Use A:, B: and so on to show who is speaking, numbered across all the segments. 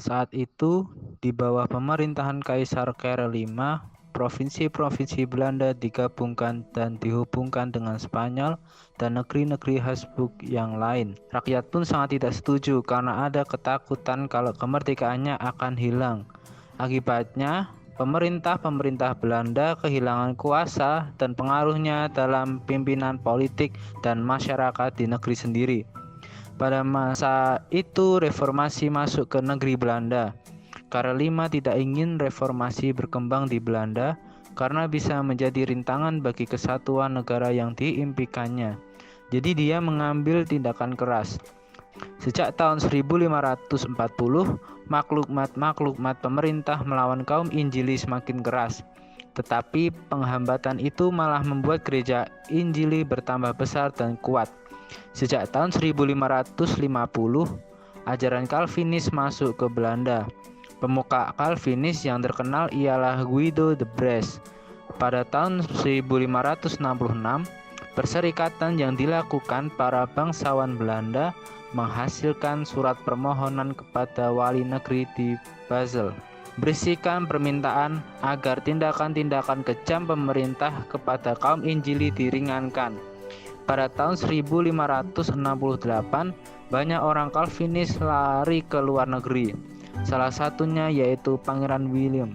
A: Saat itu, di bawah pemerintahan Kaisar Karel V, provinsi-provinsi Belanda digabungkan dan dihubungkan dengan Spanyol dan negeri-negeri Habsburg yang lain. Rakyat pun sangat tidak setuju karena ada ketakutan kalau kemerdekaannya akan hilang. Akibatnya, pemerintah Belanda kehilangan kuasa dan pengaruhnya dalam pimpinan politik dan masyarakat di negeri sendiri. Pada masa itu reformasi masuk ke negeri Belanda. Karel V tidak ingin reformasi berkembang di Belanda karena bisa menjadi rintangan bagi kesatuan negara yang diimpikannya. Jadi dia mengambil tindakan keras. Sejak tahun 1540, maklumat pemerintah melawan kaum Injili semakin keras. Tetapi penghambatan itu malah membuat gereja Injili bertambah besar dan kuat. Sejak tahun 1550, ajaran Calvinis masuk ke Belanda. Pemuka Calvinis yang terkenal ialah Guido de Bresse. Pada tahun 1566, perserikatan yang dilakukan para bangsawan Belanda menghasilkan surat permohonan kepada wali negeri di Basel, berisikan permintaan agar tindakan-tindakan kejam pemerintah kepada kaum Injili diringankan. Pada tahun 1568, banyak orang Calvinis lari ke luar negeri. Salah satunya yaitu Pangeran William.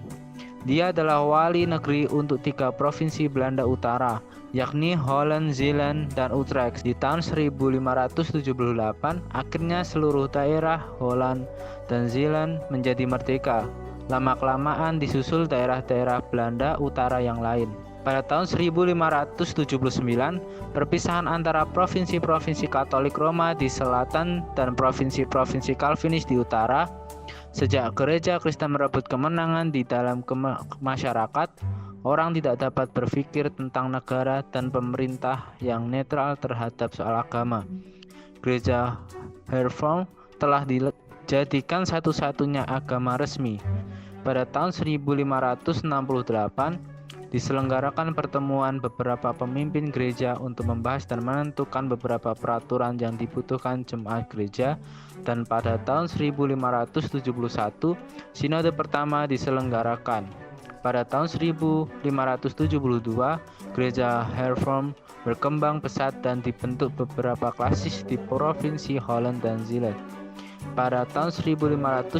A: Dia adalah wali negeri untuk 3 provinsi Belanda Utara, yakni Holland, Zeeland, dan Utrecht. Di tahun 1578, akhirnya seluruh daerah Holland dan Zeeland menjadi merdeka. Lama-kelamaan disusul daerah-daerah Belanda Utara yang lain. Pada tahun 1579, perpisahan antara provinsi-provinsi Katolik Roma di selatan dan provinsi-provinsi Calvinis di utara. Sejak gereja Kristen merebut kemenangan di dalam masyarakat, orang tidak dapat berpikir tentang negara dan pemerintah yang netral terhadap soal agama. Gereja Hervormd telah dijadikan satu-satunya agama resmi. Pada tahun 1568, diselenggarakan pertemuan beberapa pemimpin gereja untuk membahas dan menentukan beberapa peraturan yang dibutuhkan jemaat gereja, dan pada tahun 1571 sinode pertama diselenggarakan. Pada tahun 1572 gereja Hervormd berkembang pesat dan dibentuk beberapa klasis di provinsi Holland dan Zeeland. Pada tahun 1578,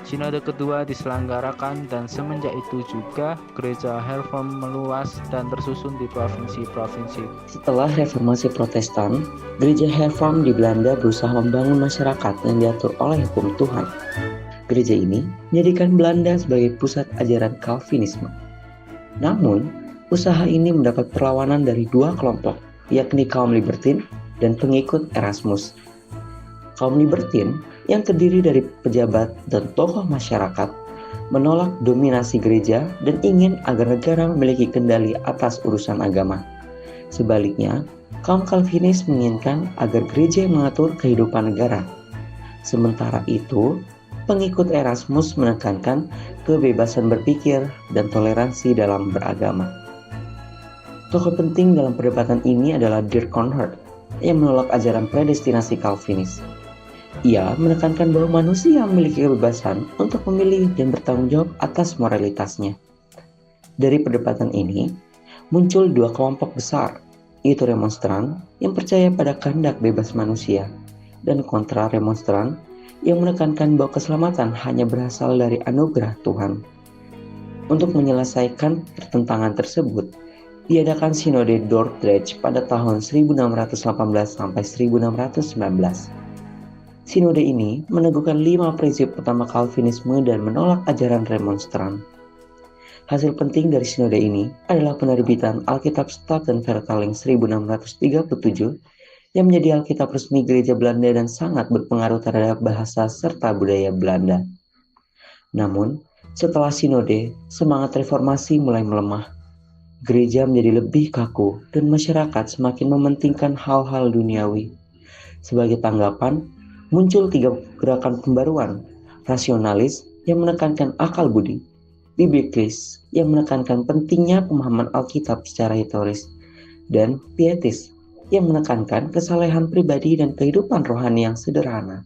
A: sinode kedua diselenggarakan dan semenjak itu juga gereja Hervormd meluas dan tersusun di provinsi-provinsi.
B: Setelah reformasi Protestan, gereja Hervormd di Belanda berusaha membangun masyarakat yang diatur oleh hukum Tuhan. Gereja ini menjadikan Belanda sebagai pusat ajaran Calvinisme. Namun, usaha ini mendapat perlawanan dari 2 kelompok, yakni kaum Libertin dan pengikut Erasmus. Kaum Libertin yang terdiri dari pejabat dan tokoh masyarakat menolak dominasi gereja dan ingin agar negara memiliki kendali atas urusan agama. Sebaliknya, kaum Calvinis menginginkan agar gereja mengatur kehidupan negara. Sementara itu, pengikut Erasmus menekankan kebebasan berpikir dan toleransi dalam beragama. Tokoh penting dalam perdebatan ini adalah Dirk Cohnert yang menolak ajaran predestinasi Calvinis. Ia menekankan bahwa manusia memiliki kebebasan untuk memilih dan bertanggung jawab atas moralitasnya. Dari perdebatan ini, muncul 2 kelompok besar, yaitu remonstran yang percaya pada kehendak bebas manusia, dan kontra-remonstran yang menekankan bahwa keselamatan hanya berasal dari anugerah Tuhan. Untuk menyelesaikan pertentangan tersebut, diadakan Sinode Dordrecht pada tahun 1618 sampai 1619. Sinode ini meneguhkan 5 prinsip utama Calvinisme dan menolak ajaran remonstran. Hasil penting dari sinode ini adalah penerbitan Alkitab Statenvertaling 1637 yang menjadi Alkitab resmi gereja Belanda dan sangat berpengaruh terhadap bahasa serta budaya Belanda. Namun, setelah sinode, semangat reformasi mulai melemah. Gereja menjadi lebih kaku dan masyarakat semakin mementingkan hal-hal duniawi. Sebagai tanggapan, muncul 3 gerakan pembaruan, rasionalis yang menekankan akal budi, biblikis yang menekankan pentingnya pemahaman Alkitab secara historis, dan pietis yang menekankan kesalehan pribadi dan kehidupan rohani yang sederhana.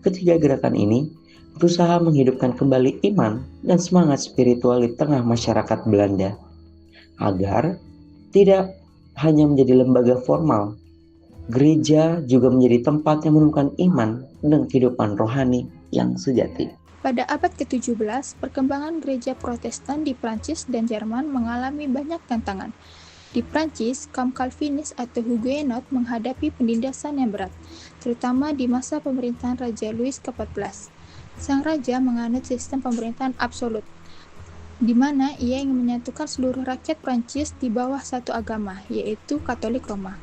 B: Ketiga gerakan ini berusaha menghidupkan kembali iman dan semangat spiritual di tengah masyarakat Belanda, agar tidak hanya menjadi lembaga formal, gereja juga menjadi tempat yang menemukan iman dan kehidupan rohani yang sejati.
C: Pada abad ke-17, perkembangan gereja Protestan di Prancis dan Jerman mengalami banyak tantangan. Di Prancis, kaum Calvinis atau Huguenot menghadapi penindasan yang berat, terutama di masa pemerintahan Raja Louis XIV. Sang raja menganut sistem pemerintahan absolut, di mana ia ingin menyatukan seluruh rakyat Prancis di bawah satu agama, yaitu Katolik Roma.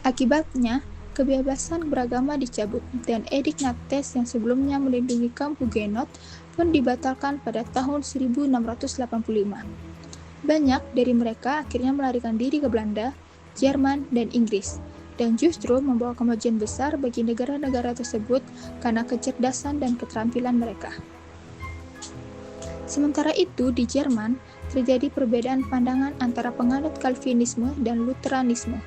C: Akibatnya, kebebasan beragama dicabut, dan Edik Nantes yang sebelumnya melindungi kaum Huguenot pun dibatalkan pada tahun 1685. Banyak dari mereka akhirnya melarikan diri ke Belanda, Jerman, dan Inggris, dan justru membawa kemajuan besar bagi negara-negara tersebut karena kecerdasan dan keterampilan mereka. Sementara itu, di Jerman, terjadi perbedaan pandangan antara penganut Calvinisme dan Luteranisme.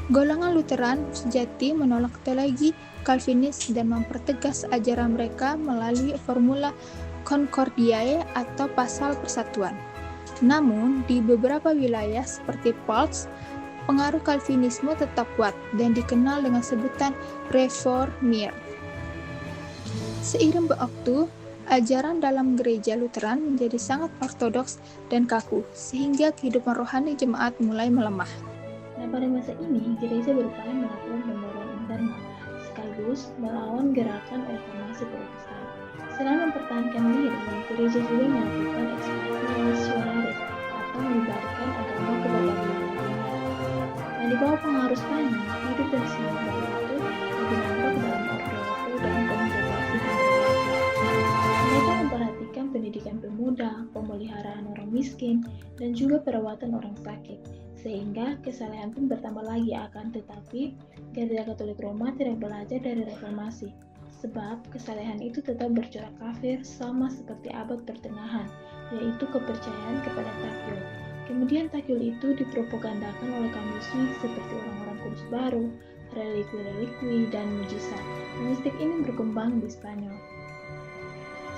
C: Golongan Lutheran sejati menolak teologi Calvinis dan mempertegas ajaran mereka melalui formula Concordiae atau pasal persatuan. Namun, di beberapa wilayah seperti Pfalz, pengaruh Calvinisme tetap kuat dan dikenal dengan sebutan Reformier. Seiring waktu, ajaran dalam gereja Lutheran menjadi sangat ortodoks dan kaku, sehingga kehidupan rohani jemaat mulai melemah.
D: Nah, pada masa ini, gereja berupaya melakukan pembaruan internal, sekaligus melawan gerakan reformasi Protestan. Selain mempertahankan diri, gereja juga melakukan ekspansi rasionalis atau menyebarkan agama ke berbagai wilayah. Nah, di bawah pengaruh Spanyol, hidup dan semangat baru itu lebih nampak dalam ordo dan kongregasi kongregasi. Mereka memperhatikan pendidikan pemuda, pemeliharaan orang miskin, dan juga perawatan orang sakit. Sehingga kesalehan pun bertambah lagi, akan tetapi gereja Katolik Roma tidak belajar dari reformasi, sebab kesalehan itu tetap bercorak kafir sama seperti abad pertengahan, yaitu kepercayaan kepada takyul. Kemudian takyul itu dipropagandakan oleh kaum Yesuit seperti orang-orang kudus baru, relikwi-relikwi, dan mujizat. Mistik ini berkembang di Spanyol.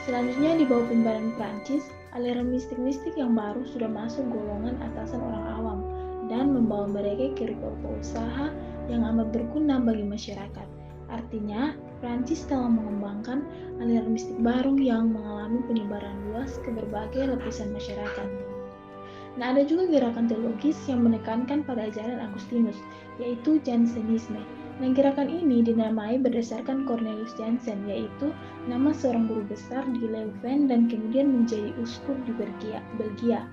D: Selanjutnya, di bawah pimpinan Prancis, aliran mistik-mistik yang baru sudah masuk golongan atasan orang awam dan membawa mereka ke rupa usaha yang amat berguna bagi masyarakat. Artinya, Prancis telah mengembangkan aliran mistik baru yang mengalami penyebaran luas ke berbagai lapisan masyarakat. Nah, ada juga gerakan teologis yang menekankan pada ajaran Agustinus, yaitu Jansenisme. Nah, gerakan ini dinamai berdasarkan Cornelius Jansen, yaitu nama seorang guru besar di Leuven dan kemudian menjadi uskup di Belgia.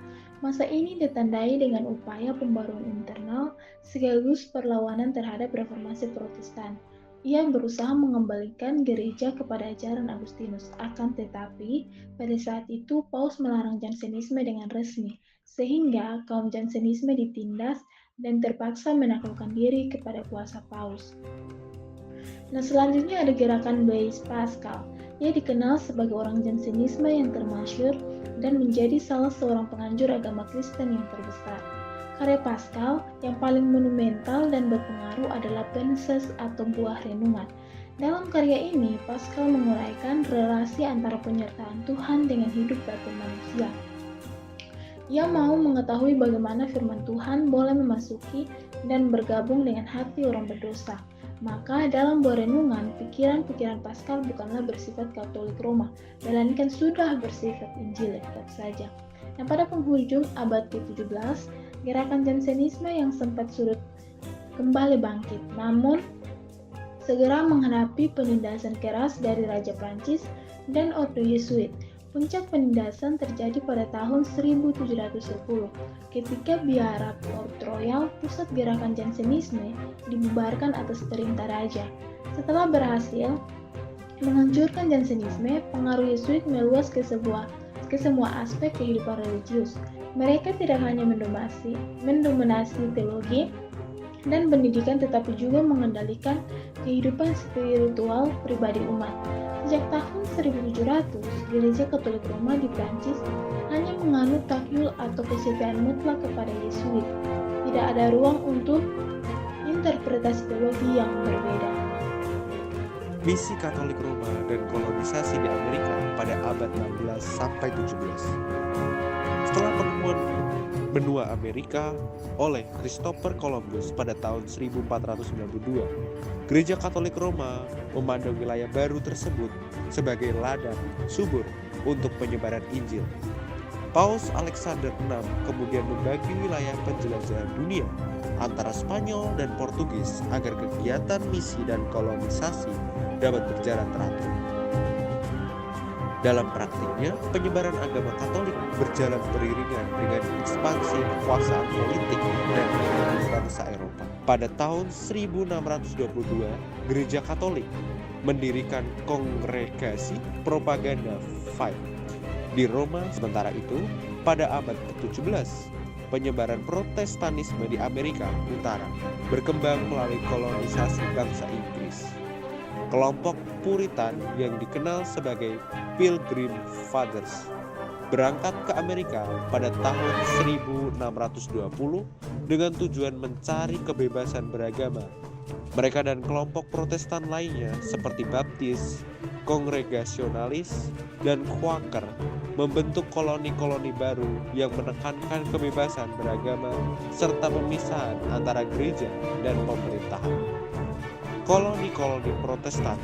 D: Masa ini ditandai dengan upaya pembaruan internal sekaligus perlawanan terhadap reformasi Protestan. Ia berusaha mengembalikan gereja kepada ajaran Agustinus, akan tetapi pada saat itu Paus melarang Jansenisme dengan resmi, sehingga kaum Jansenisme ditindas dan terpaksa menaklukkan diri kepada kuasa Paus. Nah, selanjutnya ada gerakan Blaise Pascal. Ia dikenal sebagai orang Jansenisme yang termasyhur dan menjadi salah seorang penganjur agama Kristen yang terbesar. Karya Pascal yang paling monumental dan berpengaruh adalah Penses atau Buah Renungan. Dalam karya ini, Pascal menguraikan relasi antara penyertaan Tuhan dengan hidup batin manusia. Ia mau mengetahui bagaimana firman Tuhan boleh memasuki dan bergabung dengan hati orang berdosa. Maka dalam Buah Renungan, pikiran-pikiran Pascal bukanlah bersifat Katolik Roma, melainkan sudah bersifat Injil tetap saja. Nah, pada penghujung abad ke-17, gerakan Jansenisme yang sempat surut kembali bangkit, namun segera menghadapi penindasan keras dari Raja Prancis dan Ordo Yesuit. Puncak penindasan terjadi pada tahun 1710 ketika biara Port Royal, pusat gerakan Jansenisme, dibubarkan atas perintah raja. Setelah berhasil menghancurkan Jansenisme, pengaruh Yesuit meluas ke semua aspek kehidupan religius. Mereka tidak hanya mendominasi teologi dan pendidikan, tetapi juga mengendalikan kehidupan spiritual pribadi umat. Sejak tahun 1700, gereja Katolik Roma di Prancis hanya menganut takyul atau kesetiaan mutlak kepada Yesuit. Tidak ada ruang untuk interpretasi teologi yang berbeda.
E: Misi Katolik Roma dan kolonial kolonisasi di Amerika pada abad 16 sampai 17. Setelah penemuan benua Amerika oleh Christopher Columbus pada tahun 1492, Gereja Katolik Roma memandang wilayah baru tersebut sebagai ladang subur untuk penyebaran Injil. Paus Alexander VI kemudian membagi wilayah penjelajahan dunia antara Spanyol dan Portugis agar kegiatan misi dan kolonisasi dapat berjalan teratur. Dalam praktiknya, penyebaran agama Katolik berjalan beriringan dengan ekspansi kekuasaan politik dan ekonomi bangsa Eropa. Pada tahun 1622, Gereja Katolik mendirikan Kongregasi Propaganda Fiat di Roma. Sementara itu, pada abad ke-17, penyebaran Protestanisme di Amerika Utara berkembang melalui kolonisasi bangsa Inggris. Kelompok Puritan yang dikenal sebagai Pilgrim Fathers berangkat ke Amerika pada tahun 1620 dengan tujuan mencari kebebasan beragama. Mereka dan kelompok Protestan lainnya seperti Baptis, Kongregasionalis, dan Quaker membentuk koloni-koloni baru yang menekankan kebebasan beragama serta pemisahan antara gereja dan pemerintahan. Koloni-koloni Protestan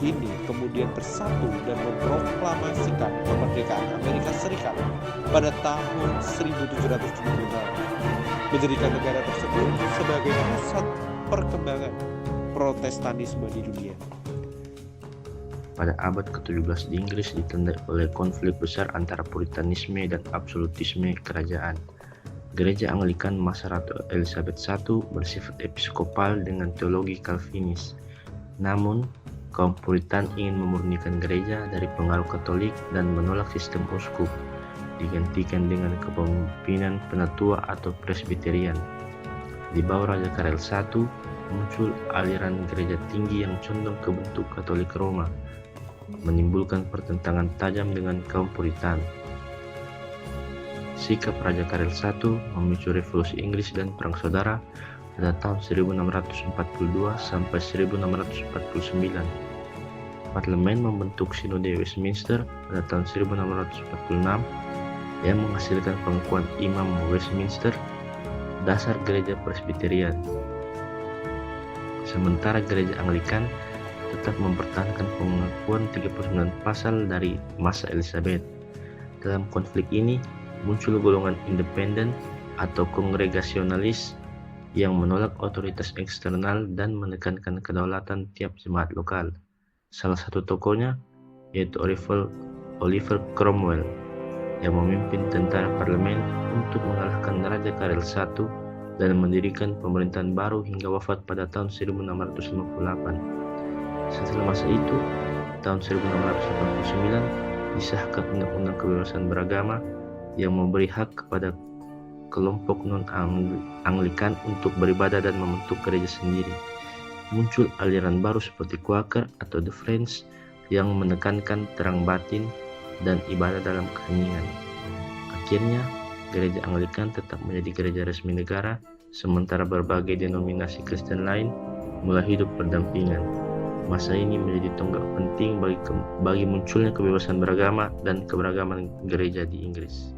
E: ini kemudian bersatu dan memproklamasikan kemerdekaan Amerika Serikat pada tahun 1776, menjadikan negara tersebut sebagai pusat perkembangan Protestanisme di dunia.
F: Pada abad ke-17 di Inggris ditandai oleh konflik besar antara Puritanisme dan absolutisme kerajaan. Gereja Anglikan masa Ratu Elizabeth I bersifat episkopal dengan teologi Calvinis. Namun, kaum Puritan ingin memurnikan gereja dari pengaruh Katolik dan menolak sistem uskup, digantikan dengan kepemimpinan penatua atau presbiterian. Di bawah Raja Karel I, muncul aliran gereja tinggi yang condong ke bentuk Katolik Roma, menimbulkan pertentangan tajam dengan kaum Puritan. Sikap Raja Karel I memicu revolusi Inggris dan Perang Saudara pada tahun 1642 sampai 1649. Parlemen membentuk Sinode Westminster pada tahun 1646 yang menghasilkan pengakuan Imam Westminster, dasar gereja Presbyterian. Sementara gereja Anglikan tetap mempertahankan pengakuan 39 pasal dari masa Elizabeth. Dalam konflik ini, muncul golongan independen atau kongregasionalis yang menolak otoritas eksternal dan menekankan kedaulatan tiap jemaat lokal. Salah satu tokohnya yaitu Oliver Cromwell yang memimpin tentara parlemen untuk mengalahkan Raja Karel I dan mendirikan pemerintahan baru hingga wafat pada tahun 1658. Setelah masa itu, tahun 1689 disahkan Undang-Undang Kebebasan Beragama yang memberi hak kepada kelompok non-Anglikan untuk beribadah dan membentuk gereja sendiri. Muncul aliran baru seperti Quaker atau The Friends yang menekankan terang batin dan ibadah dalam keheningan. Akhirnya, gereja Anglikan tetap menjadi gereja resmi negara, sementara berbagai denominasi Kristen lain mulai hidup berdampingan. Masa ini menjadi tonggak penting bagi munculnya kebebasan beragama dan keberagaman gereja di Inggris.